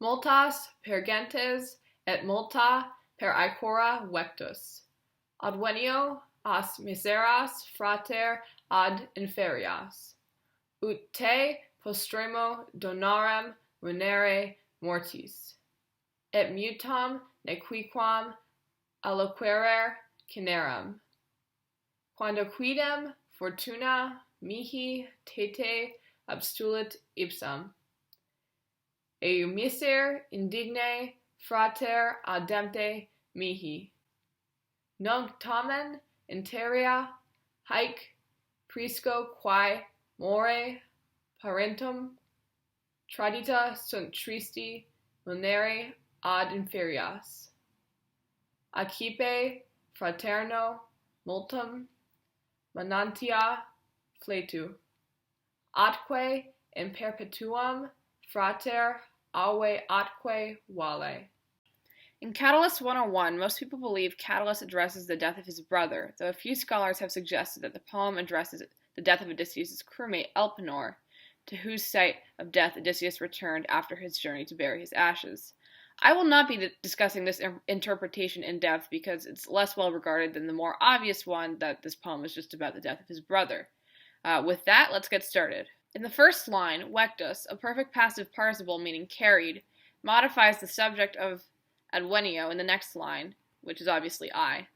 multas per gentes et multa per aequora vectus. Advenio as miseras frater ad inferias. Ut te postremo donarem munere mortis. Et mutam nequiquam alloquerer cinerem. Quando quidem fortuna mihi tete abstulit ipsum. Miser indigne frater adempte mihi. Nunc tamen interia haec prisco quae more parentum tradita sunt tristi munere ad inferias. Accipe fraterno multum manantia fletu. Atque in perpetuum frater awe atque vale. In Catullus 101, most people believe Catullus addresses the death of his brother, though a few scholars have suggested that the poem addresses the death of Odysseus' crewmate Elpenor, to whose site of death Odysseus returned after his journey to bury his ashes. I will not be discussing this interpretation in depth because it's less well regarded than the more obvious one that this poem is just about the death of his brother. With that, let's get started. In the first line, vectus, a perfect passive participle meaning carried, modifies the subject of advenio in the next line, which is obviously I.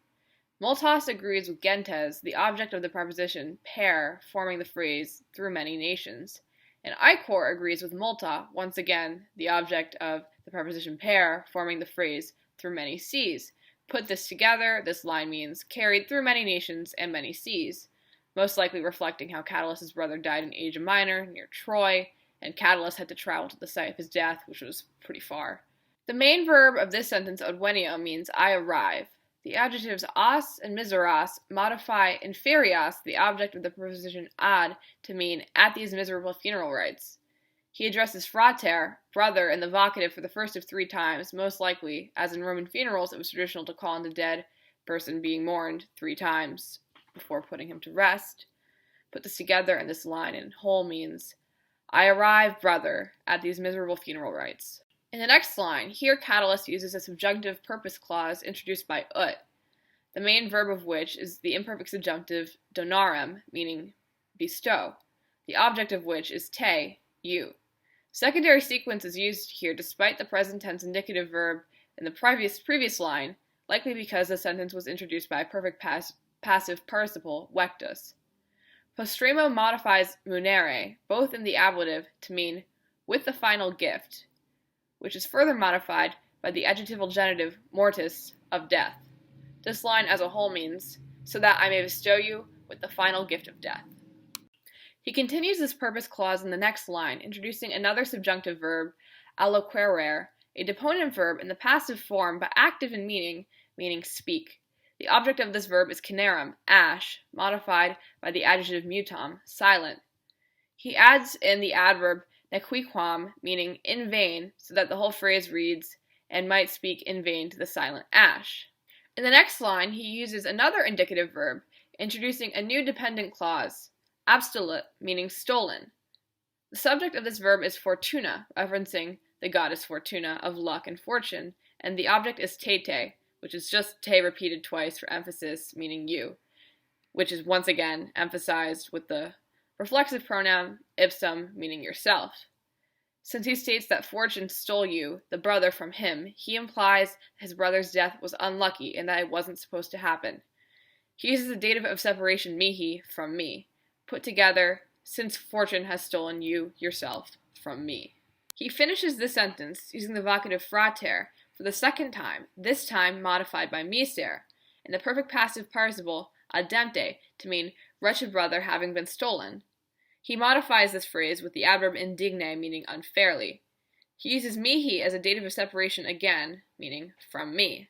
Multas agrees with gentes, the object of the preposition per, forming the phrase through many nations. And aequor agrees with multa, once again, the object of the preposition per, forming the phrase through many seas. Put this together, this line means carried through many nations and many seas, most likely reflecting how Catullus's brother died in Asia Minor, near Troy, and Catullus had to travel to the site of his death, which was pretty far. The main verb of this sentence, advenio, means I arrive. The adjectives as and miseras modify inferias, the object of the preposition ad, to mean at these miserable funeral rites. He addresses frater, brother, in the vocative for the first of 3 times, most likely, as in Roman funerals it was traditional to call on the dead person being mourned 3 times before putting him to rest. Put this together, and this line in whole means, I arrive, brother, at these miserable funeral rites. In the next line, here Catullus uses a subjunctive purpose clause introduced by ut, the main verb of which is the imperfect subjunctive donarem, meaning bestow, the object of which is te, you. Secondary sequence is used here despite the present tense indicative verb in the previous line, likely because the sentence was introduced by a perfect passive participle, vectus. Postremo modifies munere, both in the ablative, to mean with the final gift, which is further modified by the adjectival genitive mortis, of death. This line as a whole means, so that I may bestow you with the final gift of death. He continues this purpose clause in the next line, introducing another subjunctive verb, alloquerer, a deponent verb in the passive form but active in meaning speak. The object of this verb is cinerem, ash, modified by the adjective mutam, silent. He adds in the adverb nequiquam, meaning in vain, so that the whole phrase reads, and might speak in vain to the silent ash. In the next line, he uses another indicative verb, introducing a new dependent clause, abstulit, meaning stolen. The subject of this verb is fortuna, referencing the goddess Fortuna of luck and fortune, and the object is tete, which is just te repeated twice for emphasis, meaning you, which is once again emphasized with the reflexive pronoun ipsum, meaning yourself. Since he states that fortune stole you, the brother, from him, he implies his brother's death was unlucky and that it wasn't supposed to happen. He uses the dative of separation mihi, from me. Put together, since fortune has stolen you, yourself, from me. He finishes this sentence using the vocative frater for the second time, this time modified by miser, and the perfect passive participle adempte, to mean wretched brother having been stolen. He modifies this phrase with the adverb indigne, meaning unfairly. He uses mihi as a dative of separation again, meaning from me.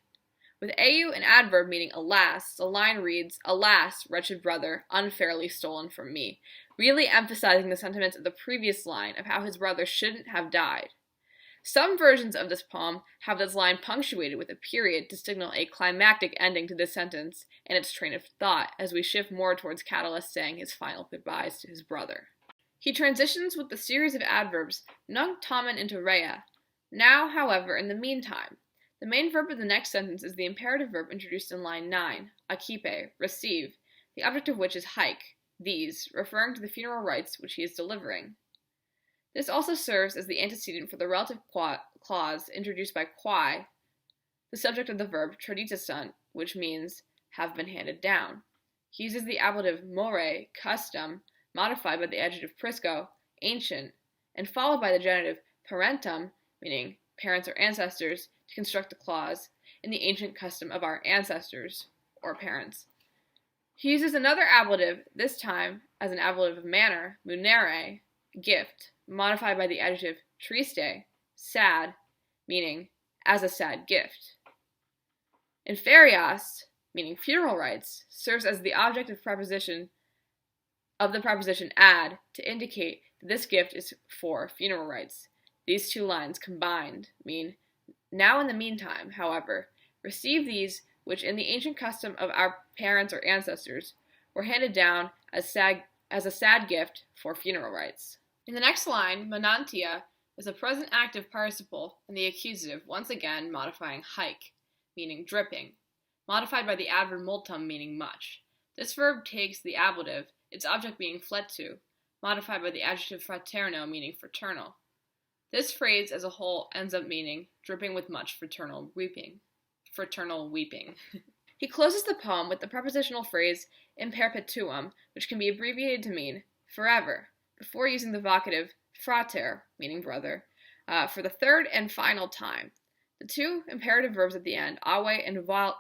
With eu, an adverb meaning alas, the line reads, alas, wretched brother, unfairly stolen from me, really emphasizing the sentiments of the previous line of how his brother shouldn't have died. Some versions of this poem have this line punctuated with a period to signal a climactic ending to this sentence and its train of thought as we shift more towards Catullus saying his final goodbyes to his brother. He transitions with the series of adverbs nunc tamen into rea, Now, however, in the meantime, the main verb of the next sentence is the imperative verb introduced in line 9, accipe, receive, the object of which is haec, these, referring to the funeral rites which he is delivering. This also serves as the antecedent for the relative clause introduced by quae, the subject of the verb traditasunt, which means have been handed down. He uses the ablative more, custom, modified by the adjective prisco, ancient, and followed by the genitive parentum, meaning parents or ancestors, to construct the clause in the ancient custom of our ancestors or parents. He uses another ablative, this time as an ablative of manner, munere, gift, modified by the adjective triste, sad, meaning as a sad gift. Inferias, meaning funeral rites, serves as the object of the preposition ad to indicate that this gift is for funeral rites. These two lines combined mean, now in the meantime, however, receive these which in the ancient custom of our parents or ancestors were handed down as a sad gift for funeral rites. In the next line, manantia is a present active participle and the accusative, once again modifying haec, meaning dripping, modified by the adverb multum, meaning much. This verb takes the ablative, its object being fletu, modified by the adjective fraterno, meaning fraternal. This phrase as a whole ends up meaning dripping with much fraternal weeping. He closes the poem with the prepositional phrase in perpetuum, which can be abbreviated to mean forever, before using the vocative frater, meaning brother, for the third and final time. The two imperative verbs at the end, ave and vale,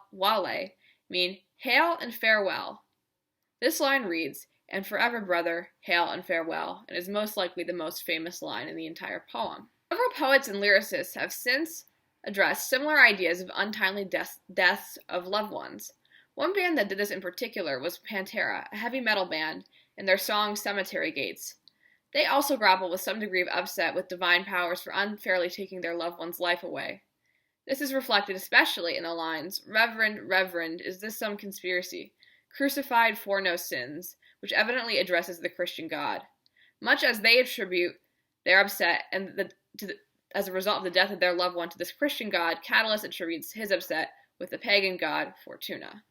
mean hail and farewell. This line reads, and forever brother, hail and farewell, and is most likely the most famous line in the entire poem. Several poets and lyricists have since addressed similar ideas of untimely deaths of loved ones. One band that did this in particular was Pantera, a heavy metal band, in their song Cemetery Gates. They also grapple with some degree of upset with divine powers for unfairly taking their loved one's life away. This is reflected especially in the lines, Reverend, Reverend, is this some conspiracy? Crucified for no sins, which evidently addresses the Christian God. Much as they attribute their upset as a result of the death of their loved one to this Christian God, Catullus attributes his upset with the pagan god Fortuna.